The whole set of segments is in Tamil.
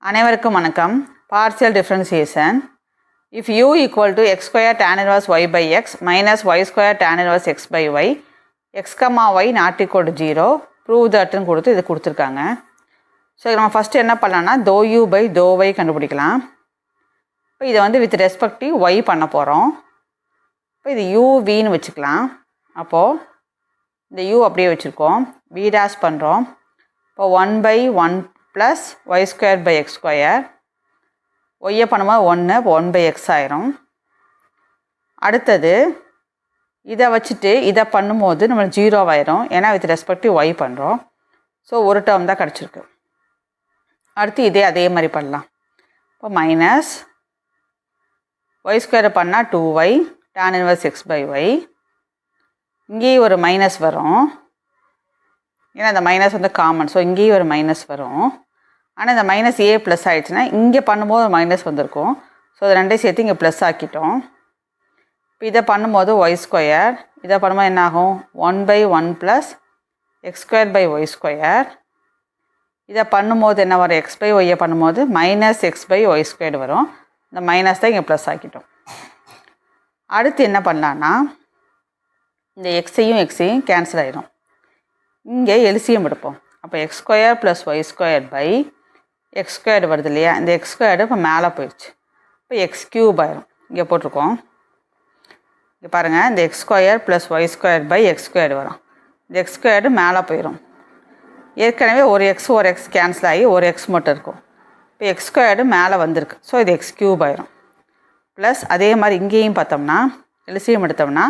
அனைவருக்கும் வணக்கம். Partial differentiation. If u equal to x square tan inverse y by x minus y square tan inverse x by y, x comma y not equal to 0, prove thatன்னு கொடுத்து இது கொடுத்துருக்காங்க. ஸோ நம்ம ஃபஸ்ட்டு என்ன பண்ணலாம்னா dou u by dou y கண்டுபிடிக்கலாம். இப்போ இதை வந்து வித் ரெஸ்பெக்டிவ் y பண்ண போகிறோம். இப்போ இது uவின்னு வச்சுக்கலாம். அப்போது இந்த u அப்படியே வச்சுருக்கோம். v dash பண்ணுறோம். இப்போ 1 by 1 plus Y square by X square. ஒய்யை பண்ணும்போது 1, இப்போ 1 பை எக்ஸ் ஆயிரும். அடுத்தது இதை வச்சுட்டு இதை பண்ணும்போது நம்மளுக்கு 0 ஆயிரும். ஏன்னா வித் ரெஸ்பெக்டிவ் ஒய் பண்ணுறோம். ஸோ ஒரு டேர்ம் தான் கிடச்சிருக்கு. அடுத்து அதே மாதிரி பண்ணலாம். இப்போ மைனஸ் ஒய் ஸ்கொயரை பண்ணால் 2y tan inverse x by y. இங்கேயும் ஒரு மைனஸ் வரும். ஏன்னா இந்த மைனஸ் வந்து காமன். ஸோ இங்கேயும் ஒரு மைனஸ் வரும். ஆனால் இந்த மைனஸ் ஏ ப்ளஸ் ஆகிடுச்சுன்னா இங்கே பண்ணும்போது ஒரு மைனஸ் வந்திருக்கும். ஸோ அதை ரெண்டையும் சேர்த்து இங்கே ப்ளஸ் ஆக்கிட்டோம். இப்போ இதை பண்ணும்போது ஒய் ஸ்கொயர், இதை பண்ணும்போது என்ன ஆகும் 1 by 1 plus x square by y square. இதை பண்ணும்போது என்ன வரும் எக்ஸ் பை ஒய்யை பண்ணும்போது minus x by y square வரும். இந்த மைனஸ் தான் இங்கே ப்ளஸ் ஆக்கிட்டோம். அடுத்து என்ன பண்ணலான்னா இந்த எக்ஸையும் கேன்சல் ஆகிடும். இங்கே எல்சிஎம் எடுப்போம். அப்போ x square plus Y square by X square வருது இல்லையா, இந்த எக்ஸ் ஸ்கொயர்டு இப்போ மேலே போயிடுச்சு. இப்போ எக்ஸ் க்யூப் ஆயிரும். இங்கே போட்டிருக்கோம். இங்கே பாருங்கள், இந்த x square plus Y square by x squared வரும். இந்த எக்ஸ் ஸ்கொயர்டு மேலே போயிடும். ஏற்கனவே ஒரு எக்ஸ் கேன்சல் ஆகி ஒரு எக்ஸ் மட்டும் இருக்கும். இப்போ எக்ஸ் ஸ்கொயர்டு மேலே வந்திருக்கு. ஸோ இது எக்ஸ் க்யூப் ஆயிரும். ப்ளஸ் அதே மாதிரி இங்கேயும் பார்த்தோம்னா எல்சிஎம் எடுத்தோம்னா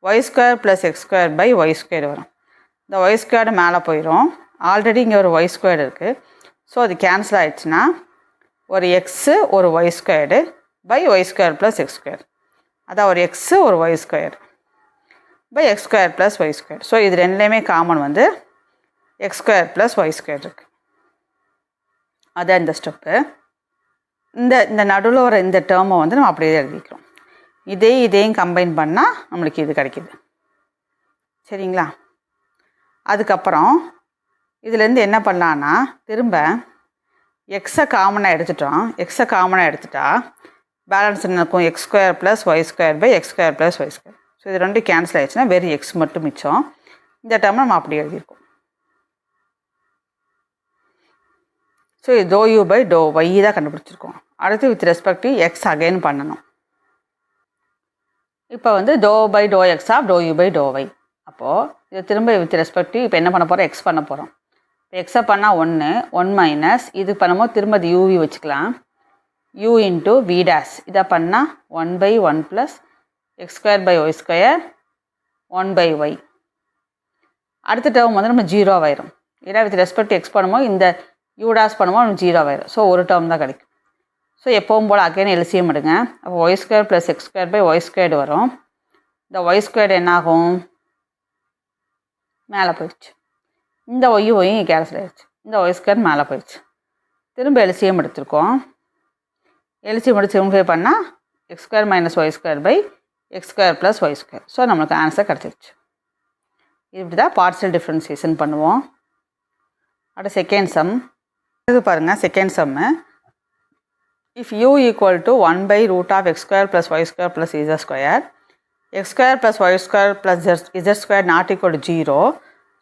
y square plus x square by y square வரும். இந்த ஒய் ஸ்கொயர்டு மேலே போயிடும். ஆல்ரெடி இங்கே ஒரு ஒய் ஸ்கொயர்டு இருக்குது. ஸோ அது கேன்சல் ஆகிடுச்சுன்னா ஒரு எக்ஸு ஒரு y squared by y square plus x square. அதான் ஒரு எக்ஸு ஒரு y square by X square plus Y square. So இது ரெண்டுலேயுமே காமன் வந்து x square plus Y square இருக்குது. அதான் இந்த ஸ்டெப்பு. இந்த நடுவில் வர இந்த டேர்மை வந்து நம்ம அப்படியே எழுதிக்கிறோம். இதையும் கம்பைன் பண்ணால் நம்மளுக்கு இது கிடைக்கிது. சரிங்களா? அதுக்கப்புறம் இதுலேருந்து என்ன பண்ணலான்னா திரும்ப எக்ஸை காமனாக எடுத்துட்டா பேலன்ஸ் என்ன இருக்கும் x square plus Y square by X square plus Y square. So இது ரெண்டும் கேன்சல் ஆகிடுச்சுன்னா வெறும் எக்ஸ் மட்டும் மிச்சம். இந்த டேர்மை நம்ம அப்படி எழுதியிருக்கோம். ஸோ இது doe you by doe y தான் கண்டுபிடிச்சிருக்கோம். அடுத்து வித் ரெஸ்பெக்ட் எக்ஸ் அகைன் பண்ணணும். இப்போ வந்து doe by to x of doe you by doe y. அப்போது இதை திரும்ப வித் ரெஸ்பெக்டிவ் இப்போ என்ன பண்ண போகிறோம் எக்ஸ் பண்ண போகிறோம். இப்போ எக்ஸை பண்ணால் 1 மைனஸ் இது பண்ணும்போது திரும்ப அது யூவி வச்சுக்கலாம். U into v dash. இதை பண்ணால் 1 by 1 plus x square by y square 1 by y. அடுத்த டேர்ம் வந்து நம்ம 0 ஆயிரும். ஏன்னா வித் ரெஸ்பெக்ட் எக்ஸ் பண்ணும்போது இந்த யூ டேஷ் பண்ணும்போது நம்ம 0 ஆயிரும். ஸோ ஒரு டேர்ம் தான் கிடைக்கும். ஸோ எப்போவும் போல் அகைன் எல்சிஎம் எடுங்க. அப்போ y square plus x square by y squared வரும். இந்த ஒய் ஸ்கொயர்டு என்னாகும் மேலே போயிடுச்சு. இந்த ஒய்யும் கேன்சல் ஆகிடுச்சு. இந்த ஒய் ஸ்கொயர் மேலே போயிடுச்சு. திரும்ப எல்சிஎம் எடுத்திருக்கோம். எல்சிஎம் எடுத்து சிம்பிளிஃபை பண்ணால் x square minus Y square by X square plus Y square. So நம்மளுக்கு ஆன்சர் கிடச்சிருச்சு. இப்படி தான் பார்ஷியல் டிஃப்ரென்சியேஷன் பண்ணுவோம். அடுத்த செகண்ட் சம் இது பாருங்கள். Second Jammu if you equal to 1 by root of x square plus y square plus z square, x square plus y square plus z square not equal to 0,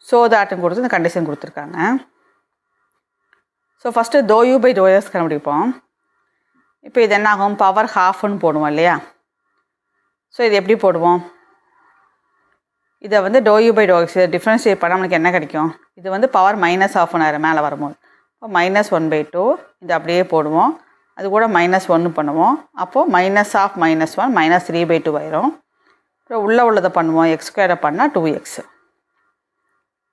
so தாட்னு கொடுத்து இந்த கண்டிஷன் கொடுத்துருக்காங்க. So first doe you by to x கண்டுபிடிப்போம். இப்போ இது என்ன ஆகும் பவர் ஹாஃப்னு போடுவோம் இல்லையா. ஸோ இது எப்படி போடுவோம், இதை வந்து doe you by to x differentiate பண்ணால் நம்மளுக்கு என்ன கிடைக்கும், இது வந்து பவர் மைனஸ் ஹாஃப் ஆயிரம் மேலே வரும்போது. இப்போ -1/2 இது அப்படியே போடுவோம். அது கூட -1 பண்ணுவோம். அப்போது -1 -3/2 ஆயிரும். அப்புறம் உள்ளதை பண்ணுவோம். எக்ஸ் ஸ்கொயரை பண்ணால் 2x.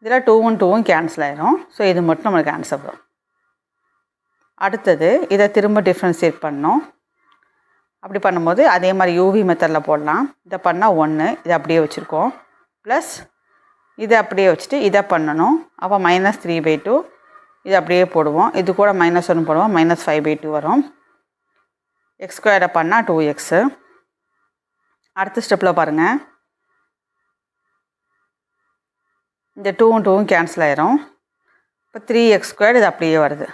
இதில் 2 கேன்சல் ஆயிரும். ஸோ இது மட்டும் நம்மளுக்கு ஆன்சர் வரும். அடுத்தது இதை திரும்ப டிஃப்ரென்ஷியேட் பண்ணோம். அப்படி பண்ணும்போது அதே மாதிரி யூவி மெத்தடில் போடலாம். இதை பண்ணால் 1 இதை அப்படியே வச்சுருக்கோம். ப்ளஸ் இதை அப்படியே வச்சுட்டு இதை பண்ணணும். அப்போ -3/2 இது அப்படியே போடுவோம். இது கூட -1 போடுவோம். -5/2 வரும். எக்ஸ் ஸ்கொயரை பண்ணால் 2x. அடுத்த ஸ்டெப்பில் பாருங்கள், இந்த 2 கேன்சல் ஆயிரும். இப்போ 3x² இது அப்படியே வருது.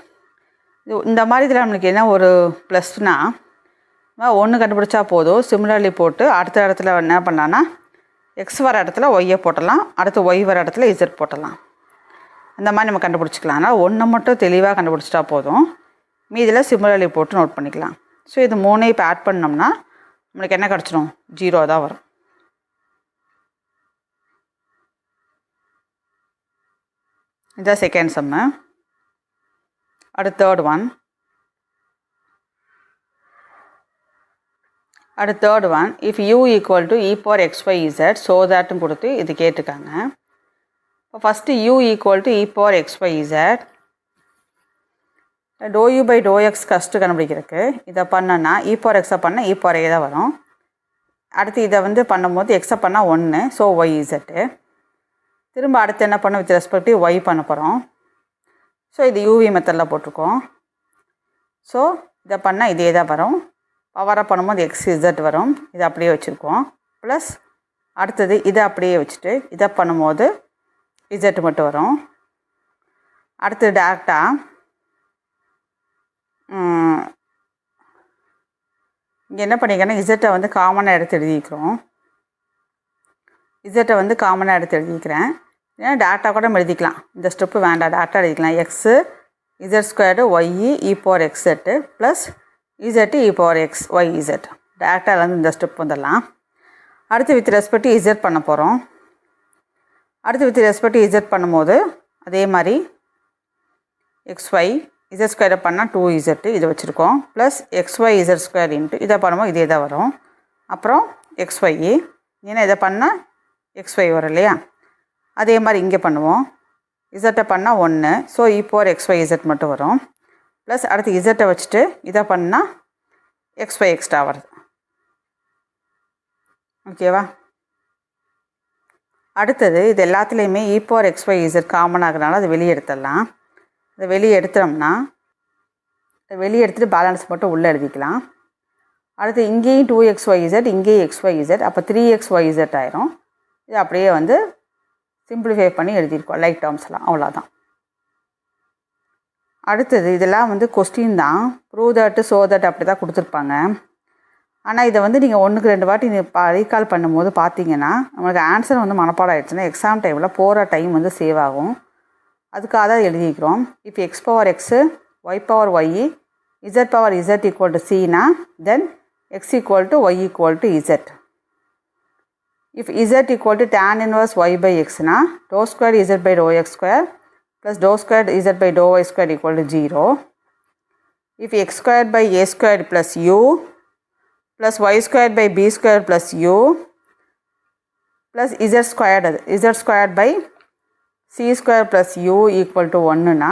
இந்த மாதிரி இதில் நம்மளுக்கு என்ன ஒரு ப்ளஸ்னால் ஒன்று கண்டுபிடிச்சா போதும். சிமிலர்லி போட்டு அடுத்த இடத்துல என்ன பண்ணலான்னா எக்ஸ் வர இடத்துல ஒய்யை போட்டலாம், அடுத்து ஒய் வர இடத்துல இசட் போட்டலாம். அந்த மாதிரி நம்ம கண்டுபிடிச்சிக்கலாம். ஆனால் ஒன்று மட்டும் தெளிவாக கண்டுபிடிச்சிட்டா போதும், மீதியில் சிமிலர்லி போட்டு நோட் பண்ணிக்கலாம். ஸோ இது 3 இப்போ ஆட் பண்ணோம்னா நம்மளுக்கு என்ன கிடச்சிரும்? 0 தான் வரும். இதுதான் செகண்ட் சம்மு. அடுத்து தேர்ட் ஒன். அடுத்து third one, if u equal to e power X Y Z so தட்னு கொடுத்து இது கேட்டிருக்காங்க. இப்போ first u equal to e power X Y Z dou you by to X first கண்டுபிடிக்கிறதுக்கு இதை பண்ணோன்னா e பவர் எக்ஸை பண்ணால் e பவர் a தான் வரும். அடுத்து இதை வந்து பண்ணும்போது எக்ஸை பண்ணால் 1, ஸோ ஒய் இசட்டு. திரும்ப அடுத்து என்ன பண்ண வித் ரெஸ்பெக்டிவ் ஒய் பண்ண போகிறோம். ஸோ இது யூவி மெத்தடில் போட்டிருக்கோம். ஸோ இதை பண்ணால் இதே தான் வரும். பவராக பண்ணும்போது எக்ஸ் இசட் வரும். இதை அப்படியே வச்சுருக்கோம். ப்ளஸ் அடுத்தது இதை அப்படியே வச்சுட்டு இதை பண்ணும்போது இசட் மட்டும் வரும். அடுத்தது டேரெக்டாக இங்கே என்ன பண்ணிக்கிறேன்னா இசட்டை வந்து காமனாக எடுத்து எழுதிக்கிறோம். இசட்டை வந்து காமனாக எடுத்து எழுதிக்கிறேன். ஏன்னா டேட்டா கூட நம்ம எழுதிக்கலாம். இந்த ஸ்டெப்பு வேண்டாம், டேட்டா எழுதிக்கலாம். X Z squared Y E E power X set plus Z E power X Y Z. டேட்டாலேருந்து இந்த ஸ்டெப் வந்துடலாம். அடுத்து வித் ரெஸ்பெக்ட் இசட் பண்ண போகிறோம். அடுத்து வித் ரெஸ்பெக்ட் இசட் பண்ணும்போது அதே மாதிரி எக்ஸ் ஒய் இசட் ஸ்கொயரை பண்ணால் 2z இதை வச்சுருக்கோம். Plus x Y z square into இதை பண்ணும்போது இதே தான் வரும். அப்புறம் எக்ஸ் ஒய், ஏன்னா இதை பண்ணால் எக்ஸ் ஒய் வரும் இல்லையா. அதே மாதிரி இங்கே பண்ணுவோம். இசட்டை பண்ணால் 1, ஸோ இ பவர் எக்ஸ் ஒய் இசட் மட்டும் வரும். ப்ளஸ் அடுத்து இசட்டை வச்சுட்டு இதை பண்ணால் எக்ஸ் ஒய் எக்ஸ்ட்ரா வருது. ஓகேவா. அடுத்தது இது எல்லாத்துலேயுமே E power X Y Z common ஆகிறனால அதை வெளியே எடுத்துடலாம். இதை வெளியே எடுத்துட்டோம்னா வெளியே எடுத்துகிட்டு பேலன்ஸ் மட்டும் உள்ளே எழுதிக்கலாம். அடுத்து இங்கேயும் 2xyz, இங்கேயும் xyz, அப்போ 3xyz ஆயிரும். இது அப்படியே வந்து சிம்பிளிஃபை பண்ணி எழுதியிருக்கோம் லைக் டேர்ம்ஸ்லாம், அவ்வளோதான். அடுத்தது இதெல்லாம் வந்து கொஸ்டின் தான், ப்ரூவ் தட் ஷோ தட் அப்படி தான் கொடுத்துருப்பாங்க. ஆனால் இதை வந்து நீங்கள் 1க்கு 2 வாட்டி ரீகால் பண்ணும்போது பார்த்தீங்கன்னா நம்மளுக்கு ஆன்சர் வந்து மனப்பாடம் ஆகிடுச்சுன்னா எக்ஸாம் டைமில் போகிற டைம் வந்து சேவ் ஆகும். அதுக்காக தான் எழுதிக்கிறோம். If X power X Y power Y Z power Z equal to சினா then x equal to y equal to z. If z equal to tan inverse y by x na, dou square z by dou x square plus dou square z by dou y square equal to 0. If x square by a square plus u plus y square by b square plus u plus z squared by c square plus u equal to 1 na,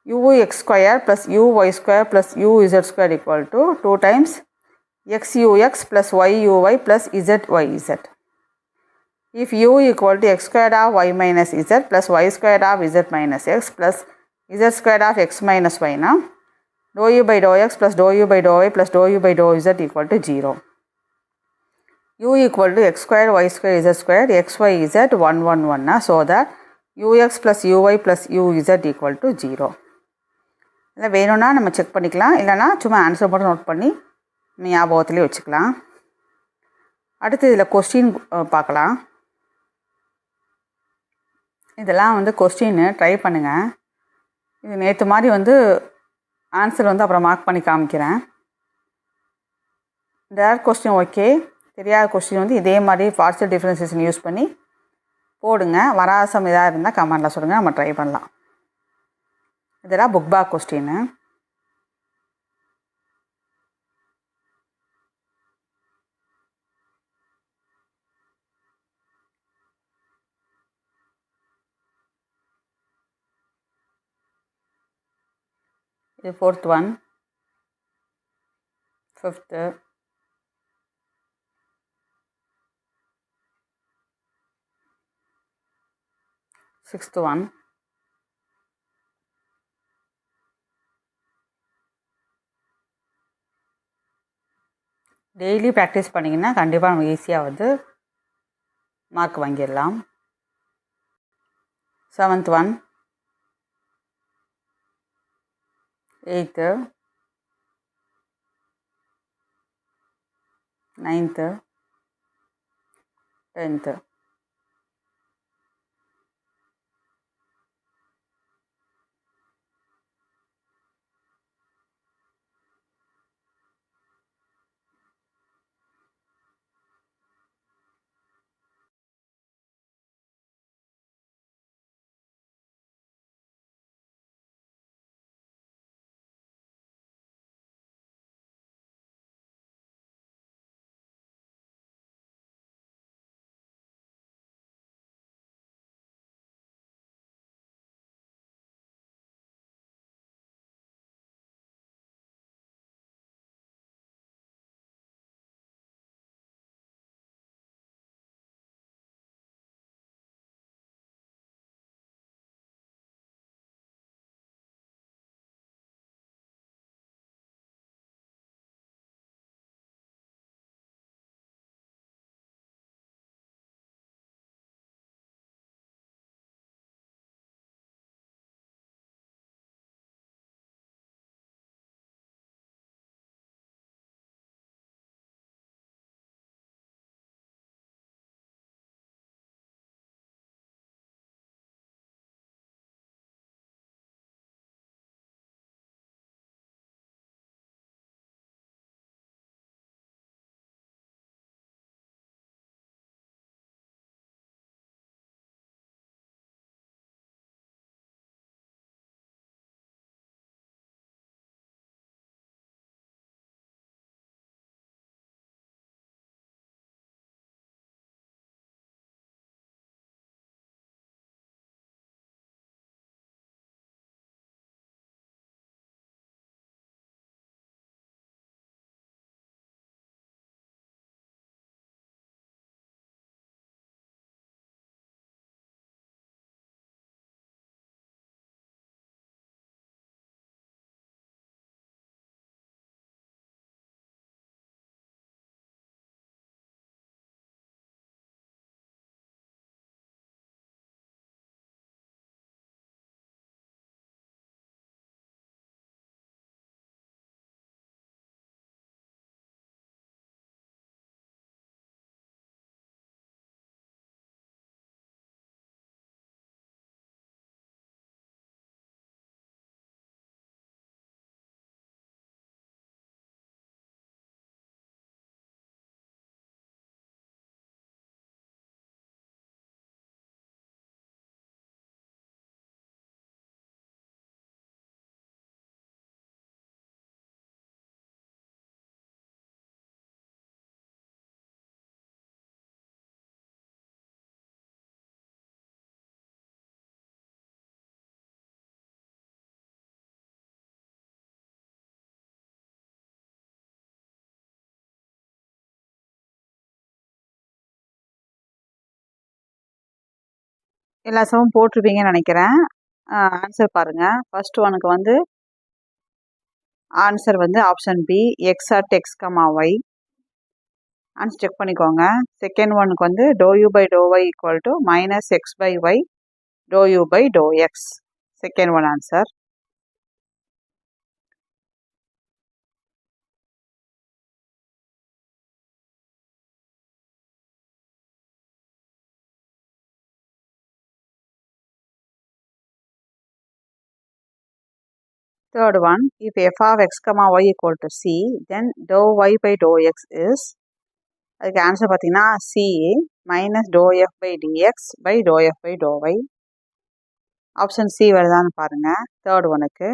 ux square plus uy square plus uz square equal to 2 times xux plus yuy plus zyz. If u equal to x squared of y minus z plus y squared of z minus x plus z squared of x minus y na, dou u by dou x plus dou u by dou y plus dou u by dou z equal to 0. u equal to x square y square z square x y z 1 1 1 na, so that ux plus uy plus uz equal to 0. இல்லை வேணும்னா நம்ம செக் பண்ணிக்கலாம், இல்லைனா சும்மா ஆன்சர் மட்டும் நோட் பண்ணி ஞாபகத்துலேயே வச்சுக்கலாம். அடுத்து இதில் கொஸ்டின் பார்க்கலாம். இதெல்லாம் வந்து கொஸ்டின்னு ட்ரை பண்ணுங்கள். இது நேற்று மாதிரி வந்து ஆன்சர் வந்து அப்புறம் மார்க் பண்ணி காமிக்கிறேன். டேரக்ட் கொஸ்டின் ஓகே, தெரியாத கொஸ்டின் வந்து இதே மாதிரி பார்ஷியல் டிஃபரன்சியேஷன் யூஸ் பண்ணி போடுங்க. வராசம் இதாக இருந்தால் கமெண்டில் சொல்லுங்கள், நம்ம ட்ரை பண்ணலாம். இதெல்லாம் புக் பேக் கொஸ்டின்னு. இது 4th one, 5th, 6th one. Daily practice பண்ணிங்கன்னா கண்டிப்பாக நம்ம ஈஸியாக வந்து மார்க் வாங்கிடலாம். 7th one, 8th 9th 10th. எல்லா சமம் போட்டிருப்பீங்கன்னு நினைக்கிறேன். ஆன்சர் பாருங்கள். ஃபர்ஸ்ட் ஒனுக்கு வந்து ஆன்சர் வந்து option B x at x comma y. Answer check பண்ணிக்கோங்க. செகண்ட் ஒனுக்கு வந்து doe you by doe y equal to minus x by y doe you by to x. Second one answer. Third one, if f of x comma y equal to c, then dou y by dou x is, அதுக்கு ஆன்சர் பார்த்தீங்கன்னா c minus doe f by d x by doe f by doe y. Option C வருதான்னு பாருங்கள். தேர்ட் ஒனுக்கு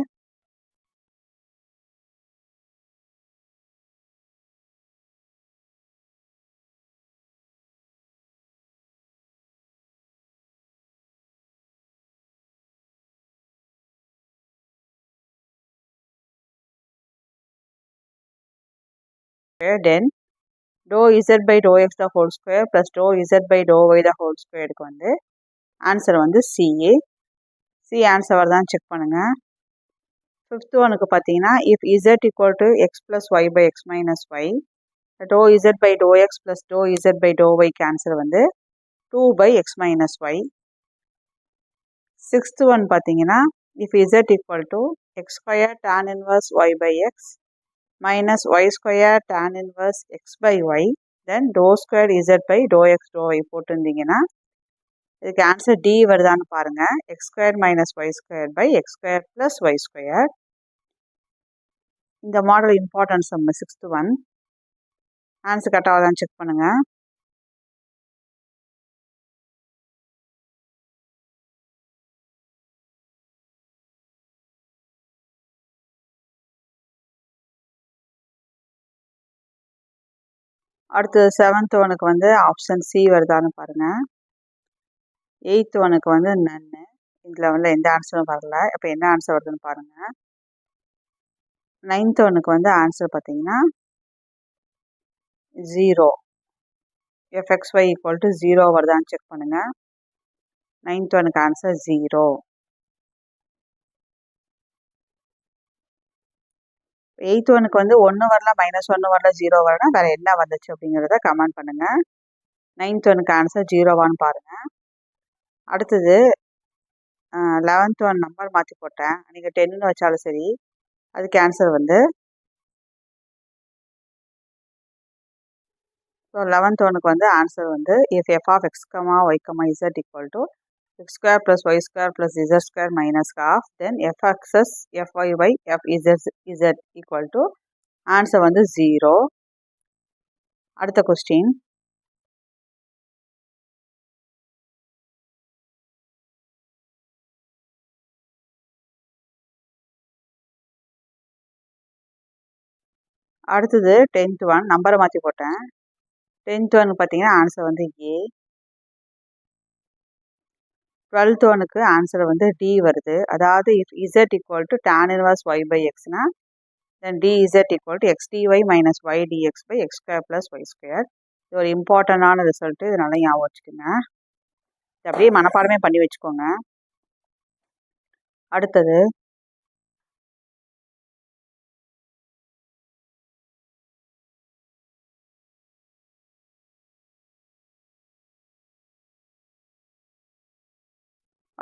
then dou z by dou x the whole square plus dou z by dou y the whole squareக்கு வந்து ஆன்சர் வந்து சிஏ. சி ஆன்சர் வருதான்னு செக் பண்ணுங்கள். ஃபிஃப்த் ஒனுக்கு பார்த்தீங்கன்னா if z equal to X plus Y by X minus Y dou z by to X plus dou z by dou ஒய்க்கு ஆன்சர் வந்து 2 by x minus y. Sixth one பார்த்தீங்கன்னா if z equal to x square tan inverse y by x minus y square tan inverse x by y, then dou square z by dou x dou y போட்டிருந்தீங்கன்னா இதுக்கு ஆன்சர் டி வருதான்னு பாருங்க. X square minus Y square by X square plus Y square. இந்த model important sum 6th one. Answer கரெக்டாக ஆகுதான்னு செக் பண்ணுங்க. அடுத்து 7th ஒனுக்கு வந்து ஆப்ஷன் சி வருதான்னு பாருங்க. 8th ஒனுக்கு வந்து நன்னு. இதில் வந்து எந்த ஆன்சரும் வரல. இப்போ என்ன ஆன்சர் வருதுன்னு பாருங்க. 9th ஒனுக்கு வந்து ஆன்சர் பார்த்தீங்கன்னா 0. fxy ஈக்குவல் டு 0 வருதான்னு செக் பண்ணுங்க. 9th ஒனுக்கு ஆன்சர் 0. 8th ஒனுக்கு வந்து 1 வரல, -1 வரல, 0 வரல, வேற என்ன வந்துச்சு அப்படிங்கிறத கமெண்ட் பண்ணுங்க. 9th ஒனுக்கு ஆன்சர் 0வான்னு பாருங்க. அடுத்தது 11th ஒன் நம்பர் மாற்றி போட்டேன். நீங்கள் 10ன்னு வச்சாலும் சரி, அதுக்கு ஆன்சர் வந்து ஸோ 11th ஒனுக்கு வந்து ஆன்சர் வந்து if f of x, y, z equal to x square plus y square plus z square minus half, then fx's fyy fz equal to answer வந்து 0. அடுத்த கொஸ்டின். அடுத்தது 10th ஒன் நம்பரை மாற்றி போட்டேன். 10th ஒன் பார்த்தீங்கன்னா ஆன்சர் வந்து ஏ. 12th ஒனுக்கு ஆன்சர் வந்து டி வருது. அதாவது if z equal to tan inverse y by xனா then dz equal to x dy minus y dx by x square plus y square. இது ஒரு இம்பார்ட்டண்டான ரிசல்ட்டு. இது நல்லா ஞாபகம் வச்சுக்கோங்க. இது அப்படியே மனப்பாடமே பண்ணி வச்சுக்கோங்க. அடுத்தது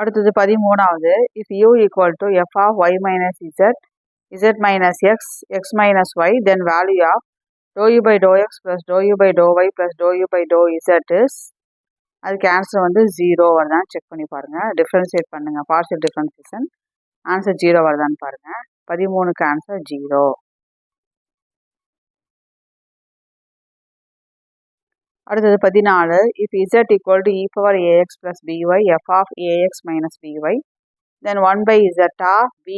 அடுத்தது 13வது. if u equal to f of y minus z, z minus x, x minus y, then value of dou u by dou x plus dou u by dou y plus dou u by dou z is, அதுக்கு ஆன்சர் வந்து 0 வருதான்னு செக் பண்ணி பாருங்க. டிஃப்ரென்ஷியேட் பண்ணுங்க. Partial differentiation. ஆன்சர் 0 வருதான்னு பாருங்க. 13க்கு ஆன்சர் 0. அடுத்தது 14. if z equal to e power ax plus by f of ax minus by, then 1 by z of b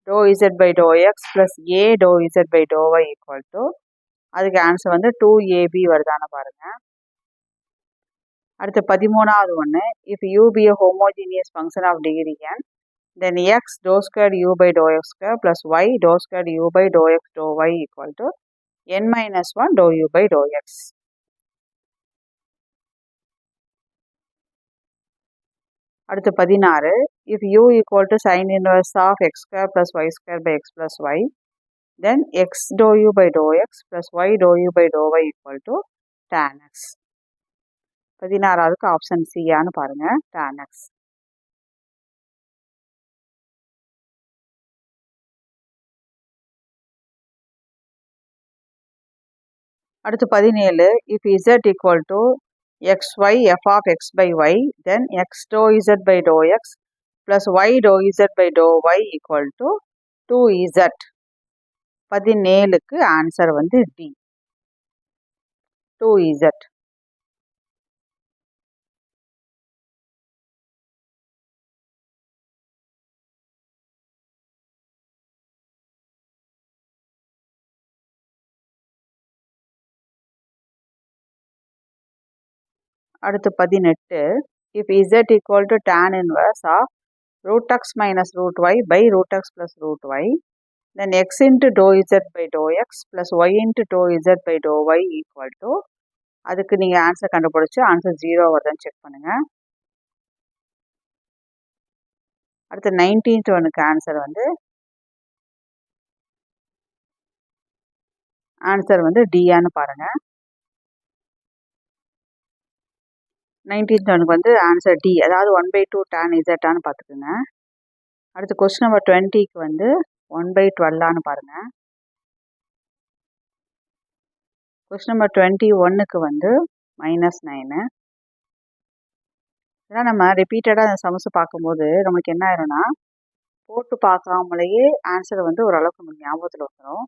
dou z by dou x plus a dou z by dou y equal to, அதுக்கு ஆன்சர் வந்து 2ab வருதான்னு பாருங்க. அடுத்து 13வது ஒன்று. if u be a homogeneous function of degree n, then x dou squared u by dou x square plus y dou squared u by dou x dou y equal to n minus 1 dou u by dou x. அடுத்து 16. if u equal to sin inverse of x square plus y square by x plus y, then x dou u by dou x plus y dou u by dou y equal to tan x. 16வதுக்கு ஆப்ஷன் சியான்னு பாருங்க. tan x. அடுத்து 17. if z equal to xy f of x by y, then x dou z by dou x plus y dou z by dou y equal to 2z. 17க்கு ஆன்சர் வந்து டி, 2z. அடுத்து 18. if z equal to tan inverse of root x minus root y by root x plus root y, then x into dou z by dou x plus y into dou z by dou y equal to, அதுக்கு நீங்கள் ஆன்சர் கண்டுபிடிச்சி ஆன்சர் 0 வருதுன்னு செக் பண்ணுங்க. அடுத்து 19th ஒனுக்கு ஆன்சர் வந்து டியான்னு பாருங்க. 19th ஒனுக்கு வந்து ஆன்சர் டி, அதாவது 1/2 tan z பார்த்துக்குங்க. அடுத்து கொஸ்டின் நம்பர் 20க்கு வந்து 1/12 பாருங்கள். கொஸ்டின் நம்பர் 21க்கு வந்து -9. இதெல்லாம் நம்ம ரிப்பீட்டடாக அந்த சம்ஸ் பார்க்கும்போது நமக்கு என்ன ஆயிரும்னா போட்டு பார்க்காமலேயே ஆன்சர் வந்து ஓரளவுக்கு நமக்கு ஞாபகத்தில் வந்துடும்.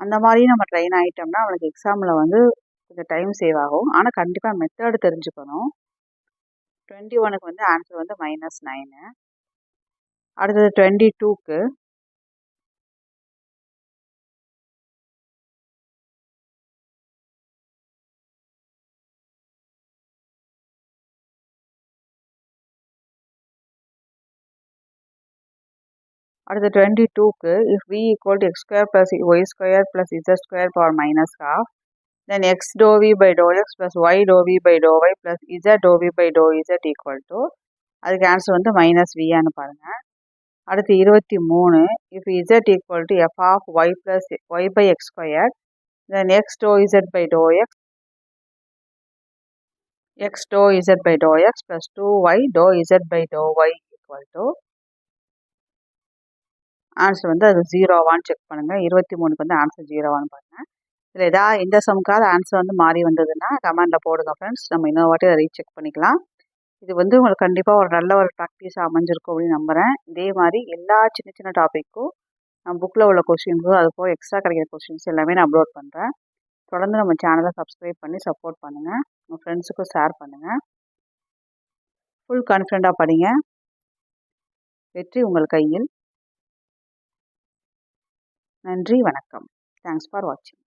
அந்த மாதிரி நம்ம ட்ரெயின் ஆகிட்டோம்னா நம்மளுக்கு எக்ஸாமில் வந்து கொஞ்சம் டைம் சேவ் ஆகும். ஆனால் கண்டிப்பாக மெத்தடு தெரிஞ்சுக்கணும். 21க்கு வந்து ஆன்சர் வந்து -9. அடுத்தது 22க்கு அடுத்து 22க்கு if v equal to x square plus y square plus z square power minus half, then x dou v by dou x plus y dou v by dou y plus z dou v by dou z equal to, அதுக்கு ஆன்சர் வந்து -vன்னு பாருங்கள். அடுத்து 23 if z equal to f of y plus y by x square, then x dou z by dou x dou z by dou x plus 2y dou z by dou y equal to, answer வந்து அது 0வான்னு செக் பண்ணுங்கள். 23க்கு வந்து ஆன்சர் 0வான்னு பாருங்கள். இதில் ஏதாவது எந்த சமுக்காவது ஆன்சர் வந்து மாறி வந்ததுன்னா கமெண்டில் போடுங்க ஃப்ரெண்ட்ஸ். நம்ம இன்னொரு வாட்டி அதை ரீசெக் பண்ணிக்கலாம். இது வந்து உங்களுக்கு கண்டிப்பாக ஒரு நல்ல ஒரு ப்ராக்டிஸாக அமைஞ்சிருக்கும் அப்படின்னு நம்புகிறேன். இதே மாதிரி எல்லா சின்ன சின்ன டாப்பிக்கும் நம்ம புக்கில் உள்ள கொஷின்ஸும் அது போக எக்ஸ்ட்ரா கிடைக்கிற கொஷின்ஸ் எல்லாமே நான் அப்லோட் பண்ணுறேன். தொடர்ந்து நம்ம சேனலை சப்ஸ்கிரைப் பண்ணி சப்போர்ட் பண்ணுங்கள். உங்கள் ஃப்ரெண்ட்ஸுக்கும் ஷேர் பண்ணுங்கள். ஃபுல் கான்ஃபிடெண்ட்டாக படிங்க. வெற்றி உங்கள் கையில். நன்றி, வணக்கம். தேங்க்ஸ் ஃபார் வாட்சிங்.